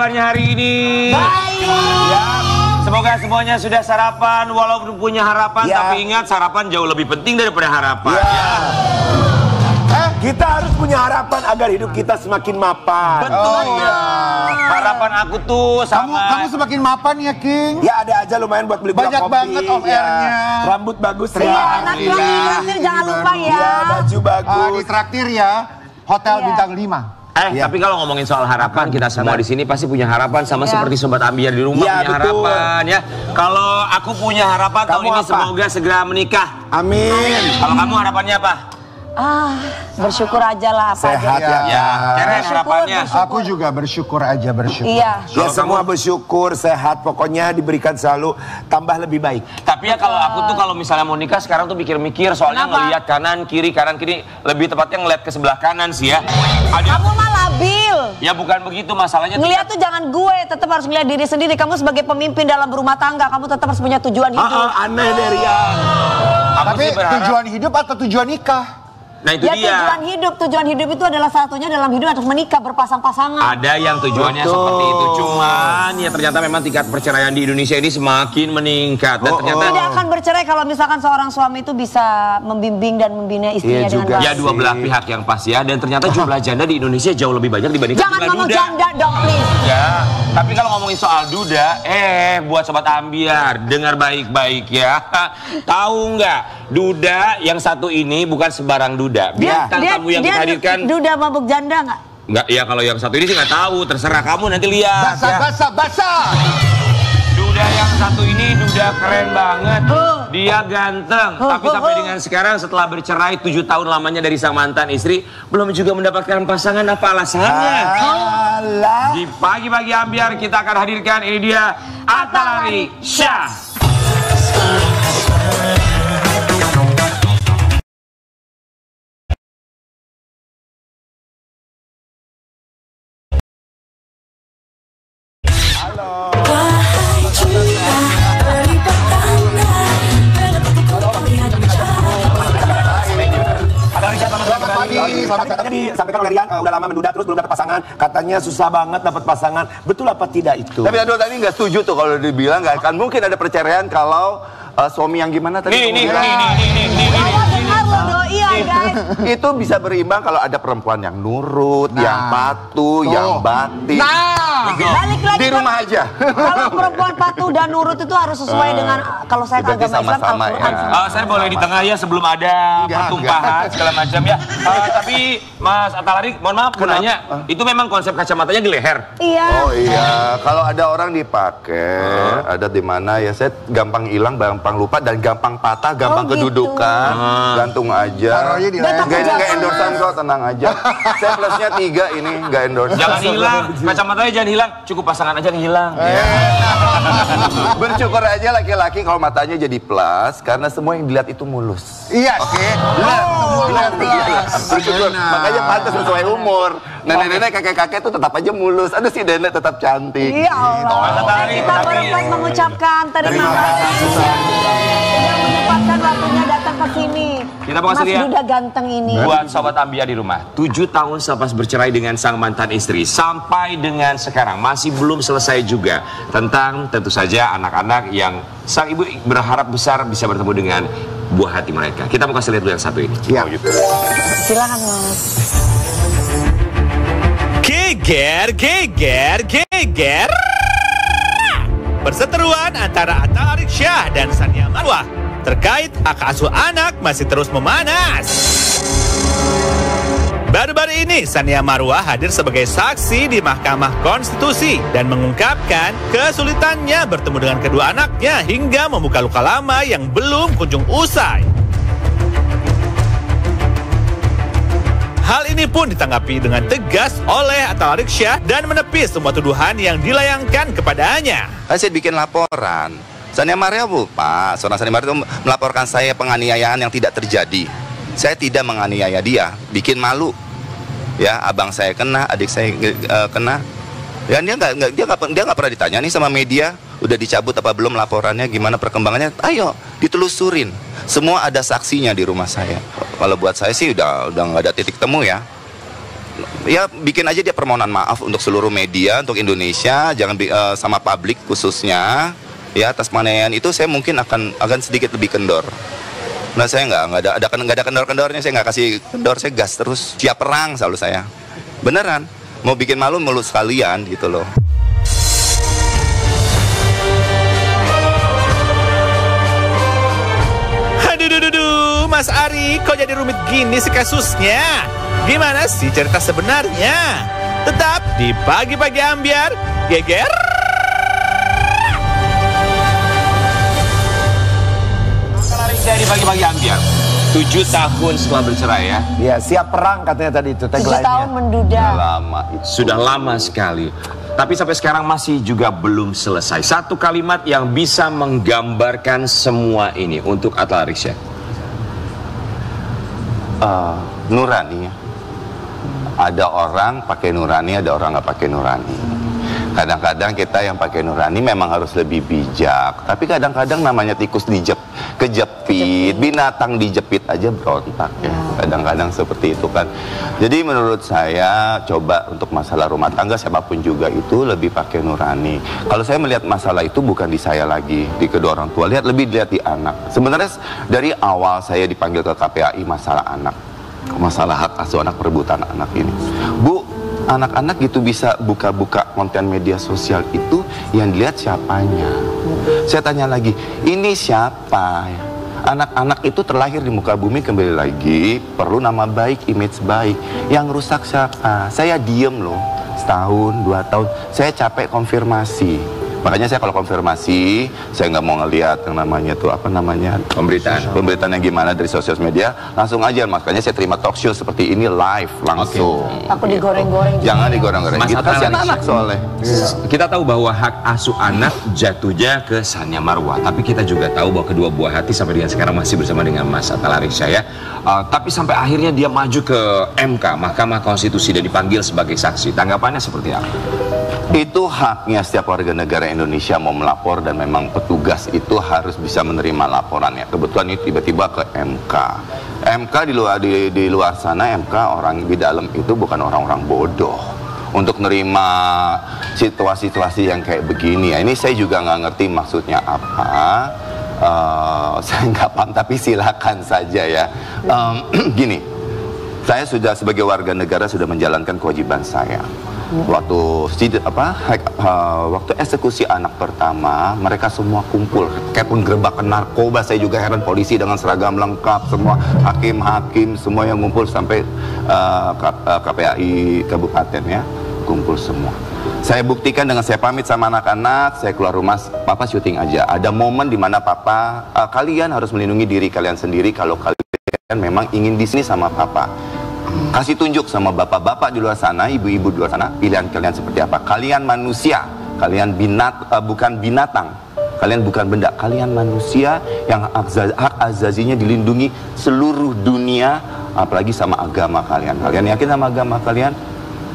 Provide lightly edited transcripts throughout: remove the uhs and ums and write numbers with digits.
kabarnya hari ini? Baik. Ya, semoga semuanya sudah sarapan, walaupun punya harapan, tapi ingat sarapan jauh lebih penting daripada harapan. Kita harus punya harapan agar hidup kita semakin mapan. Betul. Harapan aku tuh sama. Kamu semakin mapan ya, King? Ya ada aja lumayan buat beli kopi. Banyak banget off-air-nya. Rambut bagus ya. Iya, nanti lagi traktir jangan lupa ya. Baju bagus. Di traktir ya, Hotel Bintang 5. Tapi kalau ngomongin soal harapan, kita semua di sini pasti punya harapan sama seperti Sobat Ambiar di rumah punya harapan ya. Kalau aku punya harapan tahun ini semoga segera menikah. Amin. Kalau kamu harapannya apa? Bersyukur aja lah apa Sehat aja. ya. Keren harapannya. Aku juga bersyukur aja, bersyukur. Iya. Ya semua bersyukur, sehat, pokoknya diberikan selalu tambah lebih baik. Tapi ya kalau aku tuh kalau misalnya mau nikah sekarang tuh mikir-mikir soalnya ngelihat kanan kiri lebih tepatnya ngelihat ke sebelah kanan sih ya. Kamu mah labil. Ya bukan begitu masalahnya. Ngelihat tuh jangan gue, tetap harus ngelihat diri sendiri. Kamu sebagai pemimpin dalam berumah tangga, kamu tetap harus punya tujuan hidup. Aneh deh Rian. Tapi tujuan hidup atau tujuan nikah? Nah itu dia. Tujuan hidup itu adalah satunya dalam hidup harus menikah berpasang-pasangan. Ada yang tujuannya seperti itu, cuman ya ternyata memang tingkat perceraian di Indonesia ini semakin meningkat dan ternyata tidak akan bercerai kalau misalkan seorang suami itu bisa membimbing dan membina istrinya dengan baik. Ya dua belah pihak yang pas ya, dan ternyata jumlah janda di Indonesia jauh lebih banyak dibandingkan Jangan jumlah ngomong duda. janda dong, please. Ya, tapi kalau ngomongin soal duda, buat Sobat Ambiar, dengar baik-baik ya. Tahu nggak, duda yang satu ini bukan sembarang duda. Bintang tamu yang kita hadirkan. Duda mabuk janda nggak? Nggak, ya kalau yang satu ini sih nggak tahu, terserah kamu nanti lihat. Basah. Duda yang satu ini duda keren banget. Dia ganteng, tapi sampai dengan sekarang setelah bercerai 7 tahun lamanya dari sang mantan istri, belum juga mendapatkan pasangan. Apa alasannya? Di pagi-pagi Ambiar kita akan hadirkan, ini dia Atalari Syah. Katanya disampaikan oleh Rian udah lama menduda terus belum dapat pasangan, katanya susah banget dapat pasangan. Betul apa tidak itu? Tapi aduh tadi nggak setuju tuh kalau dibilang nggak akan mungkin ada perceraian kalau suami yang gimana tadi? Itu bisa berimbang kalau ada perempuan yang nurut, yang patuh, yang bakti. Balik lagi di rumah aja. Kalau perempuan patuh dan nurut itu harus sesuai dengan kalau saya ke agama Islam Al-Quran. Saya boleh di tengah ya sebelum ada pertumpahan segala macam ya. Tapi Mas Atalari, mohon maaf mau nanya, itu memang konsep kacamatanya di leher? Iya. Oh iya, kalau ada orang dipakai, ada di mana ya saya gampang hilang, gampang lupa dan gampang patah, gampang kedudukan, gantung aja. Nggak endorsan kok, tenang aja. Saya plusnya 3 ini, nggak endorsan. Jangan hilang, kacamatanya jangan hilang, cukup pasangan aja yang hilang. Bersyukur aja laki-laki kalau matanya jadi plus, karena semua yang dilihat itu mulus. Iya sih. Bersyukur, makanya pantas sesuai umur. Nenek-nenek, kakek-kakek itu tetap aja mulus. Aduh si nenek tetap cantik. Iya Allah. Kita berempat mengucapkan terima kasih sudah menyempatkan waktunya datang ke sini. Kita mau kasih Mas Duda ganteng ini. Buat Sobat Ambiar di rumah, 7 tahun selepas bercerai dengan sang mantan istri, sampai dengan sekarang masih belum selesai juga tentang tentu saja anak-anak yang sang ibu berharap besar bisa bertemu dengan buah hati mereka. Kita mau kasih lihat dulu yang satu ini. Ya. Silakan Mas. Geger. Perseteruan antara Atalari Syah dan Sania Marwah terkait hak asuh anak masih terus memanas. Baru-baru ini Sania Marwah hadir sebagai saksi di Mahkamah Konstitusi dan mengungkapkan kesulitannya bertemu dengan kedua anaknya hingga membuka luka lama yang belum kunjung usai. Hal ini pun ditanggapi dengan tegas oleh Atalari Syah dan menepis semua tuduhan yang dilayangkan kepadanya. Saya bikin laporan. Sania Marwah, Pak, seorang Sania Marwah itu melaporkan saya penganiayaan yang tidak terjadi. Saya tidak menganiaya dia, bikin malu. Ya, abang saya kena, adik saya kena. Ya, dia nggak pernah ditanya nih sama media, udah dicabut apa belum laporannya, gimana perkembangannya? Ayo, ditelusurin. Semua ada saksinya di rumah saya. Kalau buat saya sih udah nggak ada titik temu ya. Ya bikin aja dia permohonan maaf untuk seluruh media, untuk Indonesia, jangan sama publik khususnya. Ya atas penganiayaan itu saya mungkin akan sedikit lebih kendor. Nah saya nggak ada kendor-kendornya, saya nggak kasih kendor, saya gas terus, siap perang selalu saya. Beneran, mau bikin malu sekalian gitu loh. Aduh, Mas Ari, kok jadi rumit gini sih kasusnya? Gimana sih cerita sebenarnya? Tetap di Pagi-Pagi Ambyar, geger. Dari Pagi-Pagi Ambyar 7 tahun setelah bercerai ya. Ya, siap perang katanya tadi itu 7 tahun menduda. Lama itu. Sudah lama sekali. Tapi sampai sekarang masih juga belum selesai. Satu kalimat yang bisa menggambarkan semua ini untuk Atta Larisya. Nurani. Ada orang pakai nurani, ada orang nggak pakai nurani. Kadang-kadang kita yang pakai nurani memang harus lebih bijak. Tapi kadang-kadang namanya tikus kejepit, binatang dijepit aja berontak ya. Kadang-kadang seperti itu kan. Jadi menurut saya coba untuk masalah rumah tangga siapapun juga itu lebih pakai nurani. Kalau saya melihat masalah itu bukan di saya lagi, di kedua orang tua. Lebih dilihat di anak. Sebenarnya dari awal saya dipanggil ke KPAI masalah anak. Masalah hak asuh anak, perebutan anak ini. Bu, anak-anak gitu bisa buka-buka konten media sosial itu yang dilihat siapanya. Saya tanya lagi, ini siapa? Anak-anak itu terlahir di muka bumi, kembali lagi perlu nama baik, image baik. Yang rusak siapa? Saya diem loh, setahun, 2 tahun. Saya capek konfirmasi. Makanya saya kalau konfirmasi, saya nggak mau ngelihat yang namanya tuh apa namanya pemberitaan yang gimana dari sosial media, langsung aja. Makanya saya terima talk show seperti ini live langsung. Aku digoreng-goreng. Jangan digoreng-goreng. Kita kasihan anak soalnya. Kita tahu bahwa hak asuh anak jatuhnya ke Sania Marwah. Tapi kita juga tahu bahwa kedua buah hati sampai dengan sekarang masih bersama dengan Mas Atta Larisya ya. Tapi sampai akhirnya dia maju ke MK, Mahkamah Konstitusi, dan dipanggil sebagai saksi. Tanggapannya seperti apa? Itu haknya setiap warga negara Indonesia mau melapor, dan memang petugas itu harus bisa menerima laporannya. Kebetulan ini tiba-tiba ke MK. MK di luar sana, MK orang di dalam itu bukan orang-orang bodoh untuk menerima situasi-situasi yang kayak begini ya. Ini saya juga nggak ngerti maksudnya apa. Saya nggak paham, tapi silakan saja ya. Gini, saya sudah sebagai warga negara sudah menjalankan kewajiban saya. Waktu eksekusi anak pertama, mereka semua kumpul kayak penggerbakan narkoba. Saya juga heran, polisi dengan seragam lengkap, semua hakim-hakim semua yang ngumpul sampai KPAI kabupaten ya, kumpul semua. Saya buktikan dengan saya pamit sama anak-anak, saya keluar rumah, papa syuting aja. Ada momen dimana papa, kalian harus melindungi diri kalian sendiri kalau kalian memang ingin di sini sama papa. Kasih tunjuk sama bapak-bapak di luar sana, ibu-ibu di luar sana, pilihan kalian seperti apa. Kalian manusia, kalian bukan binatang, kalian bukan benda, kalian manusia yang hak azazinya dilindungi seluruh dunia, apalagi sama agama kalian. Kalian yakin sama agama kalian?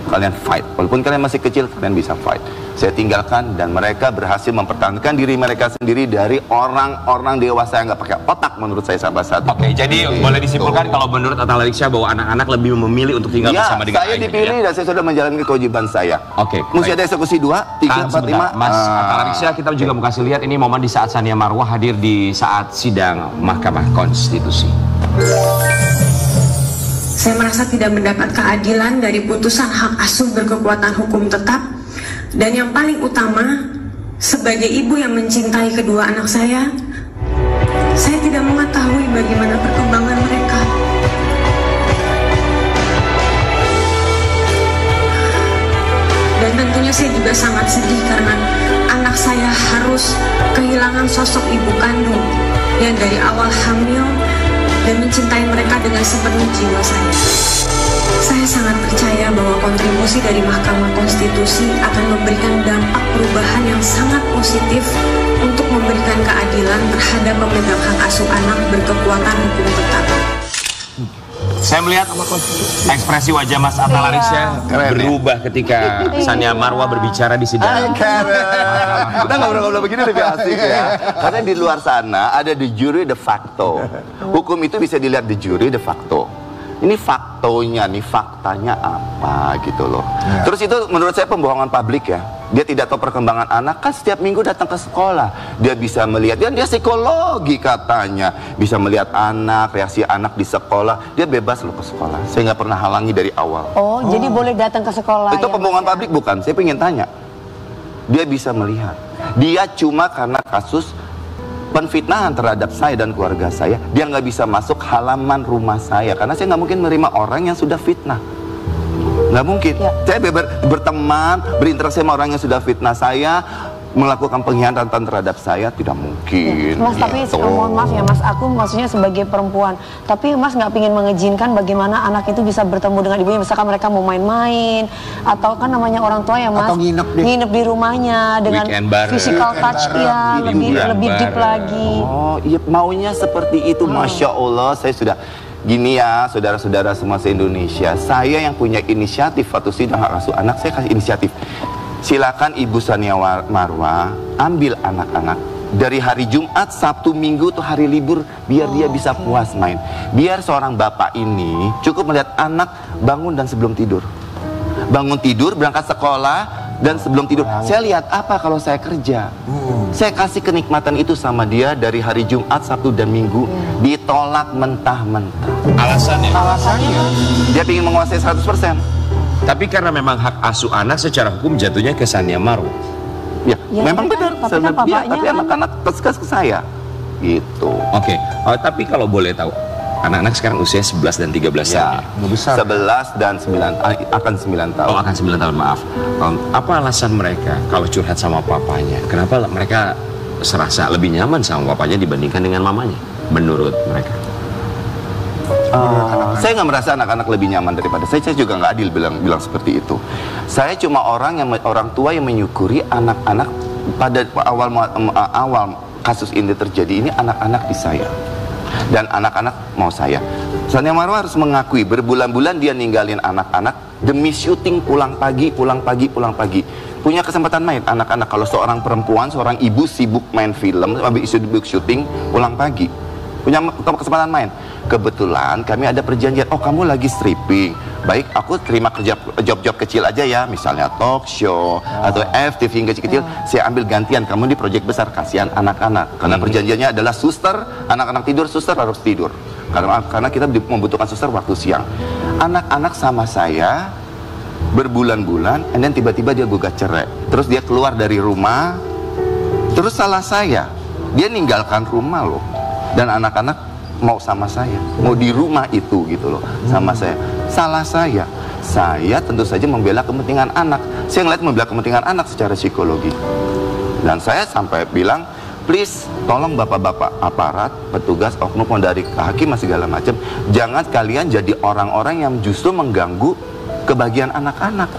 Kalian fight, walaupun kalian masih kecil, kalian bisa fight. Saya tinggalkan, dan mereka berhasil mempertahankan diri mereka sendiri dari orang-orang dewasa yang nggak pakai otak menurut saya sampai saat itu. Oke, jadi boleh disimpulkan kalau menurut Atta Larisya bahwa anak-anak lebih memilih untuk tinggal bersama dengan saya dipilih dan saya sudah menjalankan kewajiban saya. Oke, mesti ada eksekusi 2, 3, 4, 5. Mas Atta Larisya, kita juga mau kasih lihat ini momen di saat Sania Marwah hadir di saat sidang Mahkamah Konstitusi. Saya merasa tidak mendapat keadilan dari putusan hak asuh berkekuatan hukum tetap. Dan yang paling utama, sebagai ibu yang mencintai kedua anak saya tidak mengetahui bagaimana perkembangan mereka. Dan tentunya saya juga sangat sedih karena anak saya harus kehilangan sosok ibu kandung yang dari awal hamil dan mencintai mereka dengan sepenuh jiwa saya. Saya sangat percaya bahwa kontribusi dari Mahkamah Konstitusi akan memberikan dampak perubahan yang sangat positif untuk memberikan keadilan terhadap pemegang hak asuh anak berkekuatan hukum tetap. Saya melihat ekspresi wajah Mas Atta Larisya berubah ketika Sania Marwah berbicara di sidang. Kita ngobrol-ngobrol begini lebih asik ya. Karena di luar sana ada de jure de facto. Hukum itu bisa dilihat de jure de facto. Ini faktonya nih, faktanya apa gitu loh. Terus itu menurut saya pembohongan publik ya. Dia tidak tahu perkembangan anak, kan setiap minggu datang ke sekolah. Dia bisa melihat, dia psikologi katanya. Bisa melihat anak, reaksi anak di sekolah. Dia bebas loh ke sekolah. Saya nggak pernah halangi dari awal. Oh, jadi boleh datang ke sekolah. Itu pembohongan publik bukan? Saya pengen tanya. Dia bisa melihat. Dia cuma karena kasus penfitnahan terhadap saya dan keluarga saya, dia nggak bisa masuk halaman rumah saya karena saya nggak mungkin menerima orang yang sudah fitnah. Nggak mungkin. Saya berteman, berinteraksi sama orang yang sudah fitnah saya, melakukan pengkhianatan terhadap saya, tidak mungkin. Mas, tapi mohon maaf ya Mas, aku maksudnya sebagai perempuan, tapi Mas nggak ingin mengizinkan bagaimana anak itu bisa bertemu dengan ibunya, misalkan mereka mau main-main, atau kan namanya orang tua ya Mas, nginep di rumahnya dengan physical touch ya, lebih deep lagi. Oh iya, maunya seperti itu. Masya Allah, saya sudah gini ya, saudara-saudara semua se-Indonesia, saya yang punya inisiatif waktu sidang hak asuh anak, saya kasih inisiatif. Silakan Ibu Sania Marwa ambil anak-anak dari hari Jumat, Sabtu, Minggu tuh hari libur, biar dia bisa puas main. Biar seorang bapak ini cukup melihat anak bangun dan sebelum tidur, bangun tidur, berangkat sekolah dan sebelum tidur. Saya lihat apa kalau saya kerja. Saya kasih kenikmatan itu sama dia dari hari Jumat, Sabtu dan Minggu. Ditolak mentah-mentah. Alasannya? Dia ingin menguasai 100%. Tapi karena memang hak asuh anak secara hukum jatuhnya ke Sania Marwa. Ya, memang benar. Tapi anak-anak keskas ke saya. Gitu. Oke. Tapi kalau boleh tahu, anak-anak sekarang usia 11 dan 13 tahun. Ya, 11 dan 9, akan 9 tahun. Oh, akan 9 tahun, maaf. Apa alasan mereka kalau curhat sama papanya? Kenapa mereka serasa lebih nyaman sama papanya dibandingkan dengan mamanya? Menurut mereka. Saya nggak merasa anak-anak lebih nyaman daripada saya juga nggak adil bilang seperti itu. Saya cuma orang tua yang menyukuri anak-anak pada awal kasus ini terjadi ini anak-anak di saya dan anak-anak mau saya. Sania Marwa harus mengakui berbulan-bulan dia ninggalin anak-anak demi syuting, pulang pagi. Punya kesempatan main anak-anak. Kalau seorang perempuan, seorang ibu sibuk main film, habis sibuk syuting, pulang pagi. Punya kesempatan main. Kebetulan kami ada perjanjian, oh kamu lagi stripping, baik aku terima kerja job-job kecil aja ya, misalnya talk show atau FTV yang kecil-kecil, saya ambil gantian, kamu di proyek besar, kasihan anak-anak. Karena perjanjiannya adalah suster, anak-anak tidur, suster harus tidur. Karena kita membutuhkan suster waktu siang. Anak-anak sama saya berbulan-bulan, and then tiba-tiba dia gugat cerai. Terus dia keluar dari rumah, terus salah saya, dia ninggalkan rumah loh. Dan anak-anak mau sama saya, mau di rumah itu gitu loh, sama saya. Salah saya tentu saja membela kepentingan anak. Saya ngeliat membela kepentingan anak secara psikologi. Dan saya sampai bilang, please tolong bapak-bapak aparat, petugas, oknum dari hakim segala macam, jangan kalian jadi orang-orang yang justru mengganggu kebahagiaan anak-anak.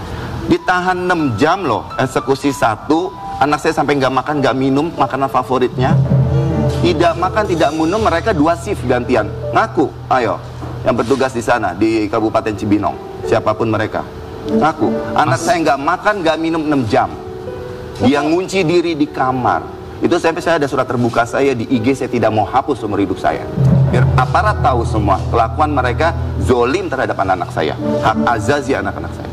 Ditahan 6 jam loh, eksekusi 1, anak saya sampai nggak makan, nggak minum makanan favoritnya. Tidak makan, tidak minum, mereka 2 shift gantian. Ngaku, ayo, yang bertugas di sana, di Kabupaten Cibinong, siapapun mereka. Ngaku, anak saya nggak makan, nggak minum 6 jam. Dia ngunci diri di kamar. Itu sampai saya ada surat terbuka saya di IG, saya tidak mau hapus seumur hidup saya. Biar aparat tahu semua, kelakuan mereka zolim terhadap anak-anak saya. Hak azazi anak-anak saya.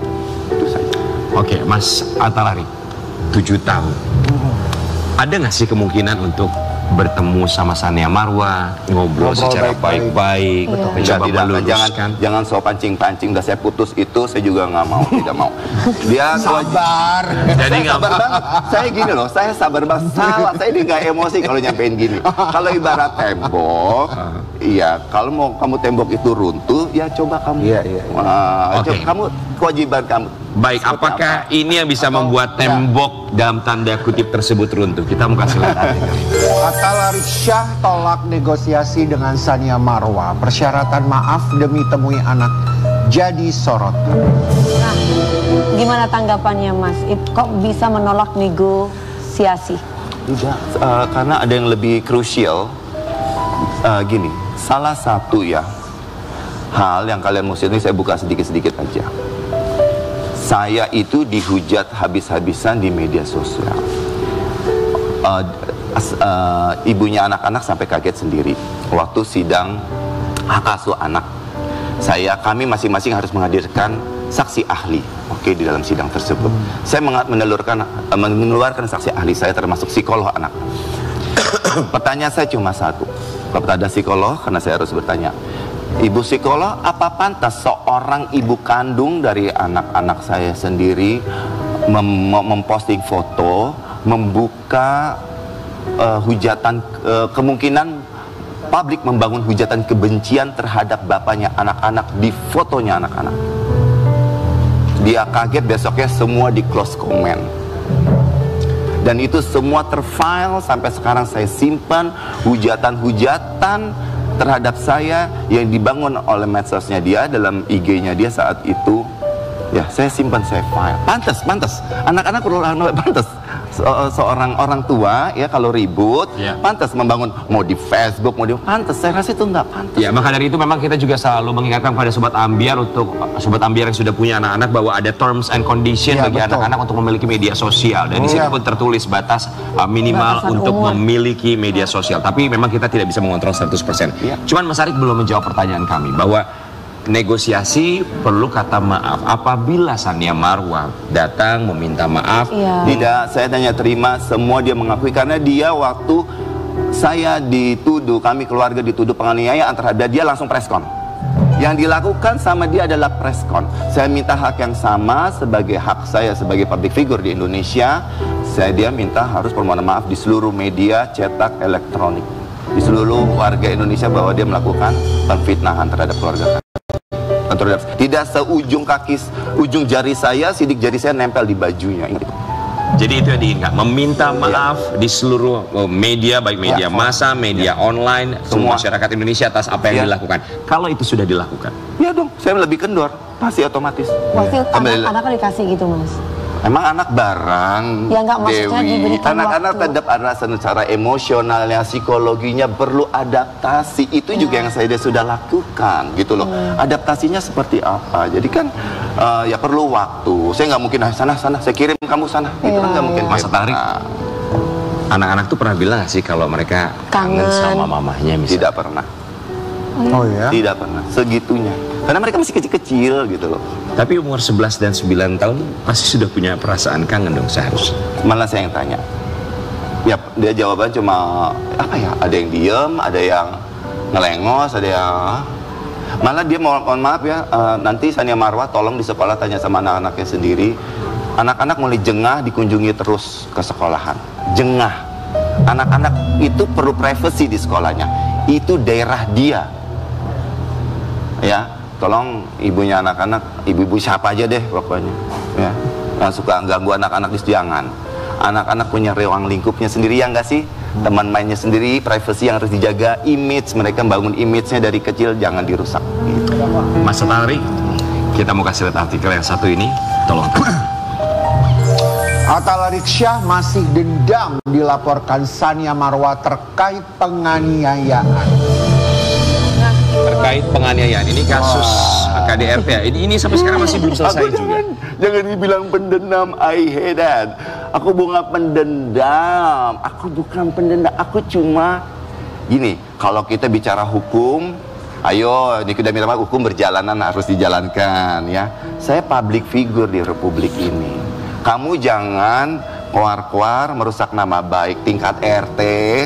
Itu saja. Oke, Mas Atalari, 7 tahun. Ada nggak sih kemungkinan untuk bertemu sama Sania Marwa, ngobrol secara baik-baik, mencoba meluruskan? Jangan so pancing-pancing, udah saya putus itu, saya juga nggak mau, tidak mau. Dia sabar. Jadi nggak sabar banget. Saya gini loh, saya sabar banget. Salah, saya ini nggak emosi kalau nyampein gini. Kalau ibarat tembok, iya, kalau mau kamu tembok itu runtuh, ya coba kamu. Coba kamu, kewajiban kamu. Baik, apakah ini yang bisa membuat tembok dalam tanda kutip tersebut runtuh? Kita mau kasih lihat. Atalari Syah tolak negosiasi dengan Sania Marwa. Persyaratan maaf demi temui anak jadi sorotan. Nah, gimana tanggapannya Mas? Kok bisa menolak negosiasi? Tidak, karena ada yang lebih krusial. Gini, salah satu ya hal yang kalian mesti, ini saya buka sedikit-sedikit aja. Saya itu dihujat habis-habisan di media sosial. Ibunya anak-anak sampai kaget sendiri waktu sidang hak asuh anak. kami masing-masing harus menghadirkan saksi ahli, oke, di dalam sidang tersebut. Saya mengeluarkan saksi ahli saya, termasuk psikolog anak. Pertanyaan saya cuma satu, kepada psikolog, karena saya harus bertanya, Ibu psikolog, apa pantas seorang ibu kandung dari anak-anak saya sendiri memposting foto, membuka hujatan, kemungkinan publik membangun hujatan kebencian terhadap bapaknya anak-anak di fotonya anak-anak? Dia kaget, besoknya semua di close comment. Dan itu semua terfile, sampai sekarang saya simpan hujatan-hujatan terhadap saya yang dibangun oleh medsosnya dia, dalam IG-nya dia saat itu. Ya, saya simpan, saya file. Pantas. Anak-anak perlu pantas. Seorang orang tua ya kalau ribut, pantas membangun, mau di Facebook, mau di pantas. Saya rasa itu enggak pantas. Ya, maka dari itu memang kita juga selalu mengingatkan pada Sobat Ambiar, untuk Sobat Ambiar yang sudah punya anak-anak, bahwa ada terms and condition bagi anak-anak untuk memiliki media sosial. Dan di situ pun tertulis batas minimal batasan untuk memiliki media sosial. Tapi memang kita tidak bisa mengontrol 100%. Cuman Mas Arik belum menjawab pertanyaan kami, bahwa negosiasi perlu kata maaf apabila Sania Marwa datang meminta maaf. Tidak, saya tanya terima, semua dia mengakui, karena dia waktu saya dituduh, kami keluarga dituduh penganiayaan terhadap dia, langsung preskon. Yang dilakukan sama dia adalah preskon. Saya minta hak yang sama sebagai hak saya sebagai public figure di Indonesia. Dia minta harus permohonan maaf di seluruh media cetak elektronik, di seluruh warga Indonesia, bahwa dia melakukan penfitnahan terhadap keluarga kami. Tidak seujung ujung jari saya, sidik jari saya nempel di bajunya. Ingat itu. Jadi itu yang diingat, meminta maaf di seluruh media, baik media massa, media online, semua masyarakat Indonesia atas apa yang dilakukan. Kalau itu sudah dilakukan, ya dong, saya lebih kendor, pasti otomatis. Pasti anak-anak dikasih gitu, Mas. Emang anak barang, ya, Dewi. Anak-anak tetap ada secara emosionalnya, psikologinya perlu adaptasi. Itu juga yang saya sudah lakukan, gitu loh. Adaptasinya seperti apa? Jadi kan ya perlu waktu. Saya nggak mungkin sana, saya kirim kamu sana. Itu kan nggak mungkin. Mas Tarik, anak-anak tuh pernah bilang nggak sih kalau mereka kangen sama mamahnya misalnya? Tidak pernah. Oh ya? Tidak pernah, segitunya. Karena mereka masih kecil-kecil gitu loh. Tapi umur 11 dan 9 tahun pasti sudah punya perasaan kangen dong seharusnya. Malah saya yang tanya. Ya, dia jawaban cuma apa ya? Ada yang diem, ada yang ngelengos, ada yang malah dia mohon maaf ya, nanti Sania Marwa tolong di sekolah tanya sama anak-anaknya sendiri. Anak-anak mulai jengah dikunjungi terus ke sekolahan. Jengah. Anak-anak itu perlu privasi di sekolahnya. Itu daerah dia. Ya, tolong ibunya anak-anak, ibu-ibu siapa aja deh pokoknya, ya, yang suka ganggu anak-anak, jangan. Anak-anak punya ruang lingkupnya sendiri, ya enggak sih? Teman mainnya sendiri, privasi yang harus dijaga, image mereka, bangun image-nya dari kecil, jangan dirusak. Gitu. Mas Tari, kita mau kasih lihat artikel yang satu ini, tolong. Atta Larisya masih dendam dilaporkan Sania Marwa terkait penganiayaan. Terkait penganiayaan, ini kasus KDRT ya. Ini sampai sekarang masih belum selesai juga. Jangan dibilang pendendam, I hate that. Aku bukan pendendam, aku bukan pendendam, aku cuma gini. Kalau kita bicara hukum, ayo di kita bilang hukum berjalanan harus dijalankan ya. Saya public figure di republik ini. Kamu jangan keluar-keluar merusak nama baik tingkat RT,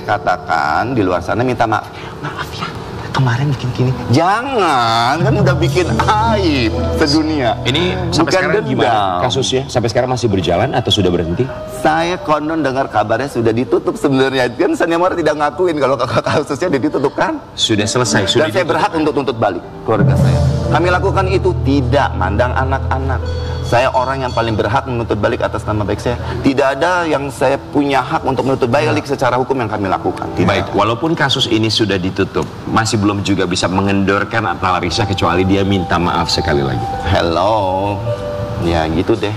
katakan di luar sana minta maaf. Maaf ya, kemarin bikin gini. Jangan, kan udah bikin aib sedunia. Ini sampai sekarang gimana kasusnya? Sampai sekarang masih berjalan atau sudah berhenti? Saya konon dengar kabarnya sudah ditutup sebenarnya. Kan Sania Marwa tidak ngakuin kalau kasusnya ditutup kan? Sudah selesai, sudah. Dan saya berhak untuk tuntut balik keluarga saya. Kami lakukan itu tidak mandang anak-anak. Saya orang yang paling berhak menuntut balik atas nama baik saya. Tidak ada yang saya punya hak untuk menuntut balik secara hukum yang kami lakukan. Tidak. Baik, walaupun kasus ini sudah ditutup, masih belum juga bisa mengendorkan Atta Larisya kecuali dia minta maaf sekali lagi. Hello, ya gitu deh.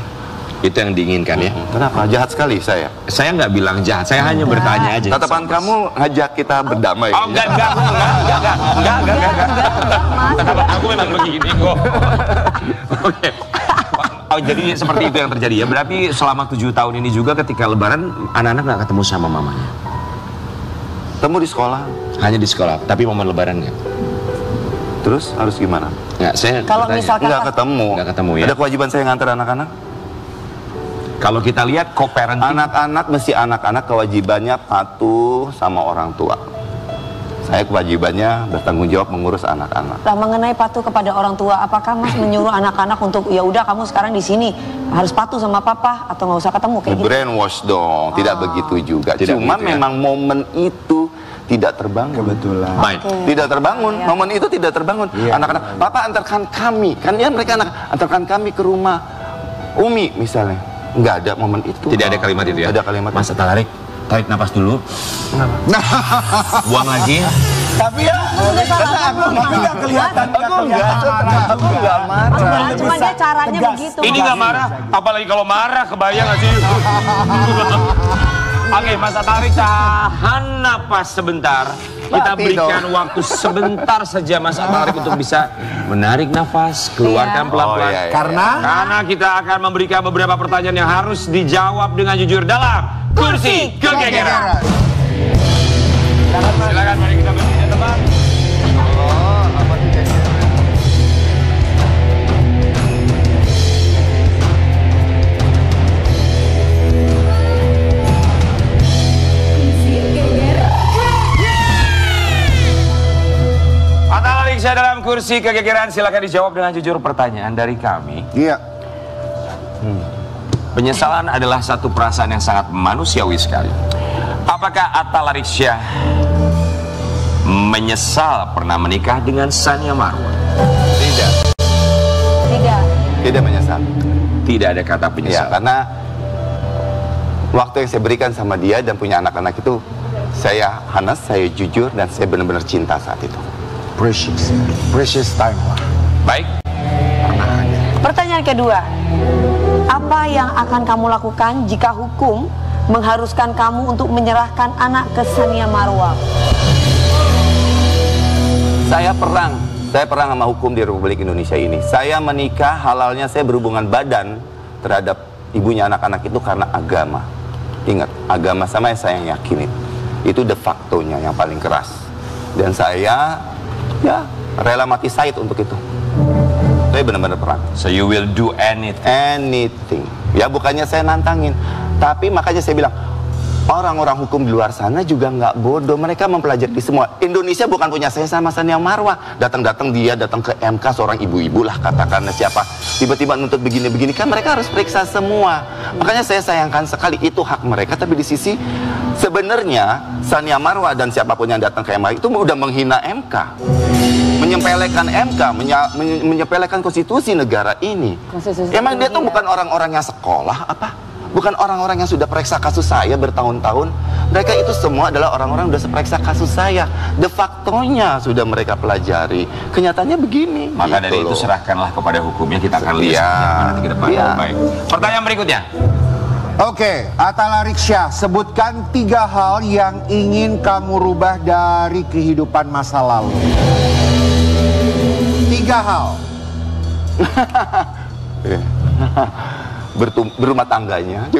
Itu yang diinginkan ya. Kenapa? Jahat sekali saya. Saya nggak bilang jahat, saya hanya bertanya aja. Tatapan kamu ngajak kita berdamai. Oh enggak. Aku memang begini kok. Oke. Oh, jadi seperti itu yang terjadi ya. Berarti selama 7 tahun ini juga ketika lebaran anak-anak nggak ketemu sama mamanya? Temu di sekolah. Hanya di sekolah, tapi momen lebaran nggak? Terus harus gimana? Ya, saya Kalau misalkan Nggak ketemu. Nggak ketemu ya. Ada kewajiban saya ngantar anak-anak? Kalau kita lihat co-parenting, Anak-anak mesti anak-anak kewajibannya patuh sama orang tua. Saya kewajibannya bertanggung jawab mengurus anak-anak. Lah, mengenai patuh kepada orang tua, apakah Mas menyuruh anak-anak untuk ya udah kamu sekarang di sini harus patuh sama papa atau nggak usah ketemu kayak gitu? Brainwash dong, tidak begitu juga. Tidak Cuma begitu ya. memang momen itu tidak terbangun. Kebetulan. baik. Tidak terbangun, momen itu tidak terbangun. Anak-anak, Papa antarkan kami, kan ya mereka antarkan kami ke rumah Umi misalnya. Nggak ada momen itu. Tidak ada kalimat itu ya. Ada kalimat. Mas tarik napas dulu. Buang lagi. Tapi ya, aku nggak kelihatan. Aku nggak marah. Cuma dia caranya begitu. Ini nggak marah, apalagi kalau marah, kebayang nggak sih? Oke, Mas tarik, tahan napas sebentar. Kita berikan waktu sebentar saja Mas Tarik untuk bisa menarik nafas, keluarkan pelan-pelan. Karena kita akan memberikan beberapa pertanyaan yang harus dijawab dengan jujur dalam Kursi Kegegeran. Silakan, mari kita bersedia teman. Saya dalam Kursi Kegegeran, silakan dijawab dengan jujur pertanyaan dari kami. Iya. Penyesalan adalah satu perasaan yang sangat manusiawi sekali. Apakah Atta Larisya menyesal pernah menikah dengan Sania Marwa? Tidak. Tidak. Tidak menyesal. Tidak ada kata Ya, penyesalan. karena waktu yang saya berikan sama dia dan punya anak-anak itu, saya honest, saya jujur, dan saya benar-benar cinta saat itu. Precious time lah. Baik. Pertanyaan kedua, apa yang akan kamu lakukan jika hukum mengharuskan kamu untuk menyerahkan anak ke Sania Marwa? Saya perang sama hukum di Republik Indonesia ini. Saya menikah, halalnya saya berhubungan badan terhadap ibunya anak-anak itu karena agama. Ingat, agama sama saya yang yakini. Itu de facto-nya yang paling keras. Dan saya ya rela mati syahid untuk itu. Saya benar-benar perang. So you will do Anything. Ya bukannya saya nantangin, tapi makanya saya bilang orang-orang hukum di luar sana juga nggak bodoh. Mereka mempelajari semua. Indonesia bukan punya saya sama Sania Marwa. Datang dia datang ke MK, seorang ibu-ibu lah katakanlah siapa. Tiba-tiba nuntut begini-begini, kan mereka harus periksa semua. Makanya saya sayangkan sekali, itu hak mereka. Tapi di sisi sebenarnya Sania Marwa dan siapapun yang datang ke MK itu udah menghina MK, menyepelekan MK, menyepelekan konstitusi negara ini. Emang dia tuh bukan orang-orang yang sekolah apa? Bukan orang-orang yang sudah periksa kasus saya bertahun-tahun. Mereka itu semua adalah orang-orang yang sudah periksa kasus saya. De facto-nya sudah mereka pelajari. Kenyataannya begini. Maka dari itu serahkanlah kepada hukumnya, kita akan lihat nanti ke depan. Baik. Pertanyaan berikutnya. Oke, Atta Larisya, sebutkan 3 hal yang ingin kamu rubah dari kehidupan masa lalu. 3 hal. Berumah tangganya.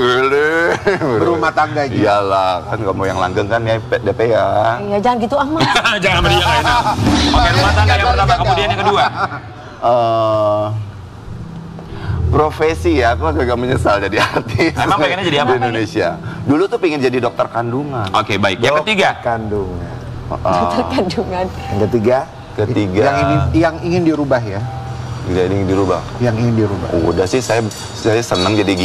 Berumah tangganya. Iyalah, kan kamu yang langgeng kan ya DP ya. Ya jangan gitu Mas. Jangan beri yang enak. Oke, rumah tangga yang pertama, kemudian yang kedua. Profesi ya, aku agak menyesal jadi artis. Emang pengennya jadi apa? Di Indonesia. Dulu tuh pengen jadi dokter kandungan. Oke, baik. Yang ketiga. Kandungan. Dokter kandungan. Yang ketiga. Yang ingin dirubah ya. Tidak ingin dirubah. Yang ingin dirubah. Udah sih, saya senang jadi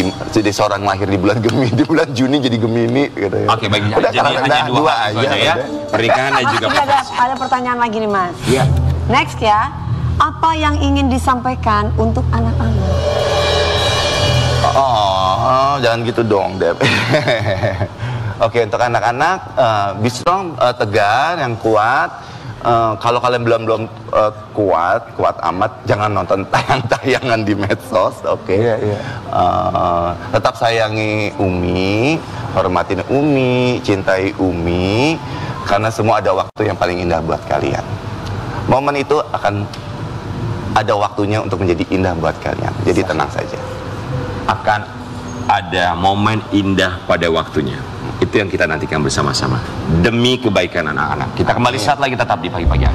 seorang lahir di bulan Gemini, di bulan Juni jadi Gemini gitu ya. Oke, baik. Udah, Jadi hanya dua aja ya. Pernikahan dan juga Mas, ada pertanyaan lagi nih Mas. Iya. Next ya, apa yang ingin disampaikan untuk anak-anak? Oh, jangan gitu dong, Dep. Oke, untuk anak-anak, be strong, tegar, yang kuat. Kalau kalian belum kuat amat, jangan nonton tayangan di medsos, oke? Iya. Tetap sayangi Umi, hormatin Umi, cintai Umi, karena semua ada waktu yang paling indah buat kalian. Momen itu akan ada waktunya untuk menjadi indah buat kalian. Jadi tenang saja. akan ada momen indah pada waktunya. Itu yang kita nantikan bersama-sama demi kebaikan anak-anak. Kita kembali saat lagi tetap di pagi-pagi.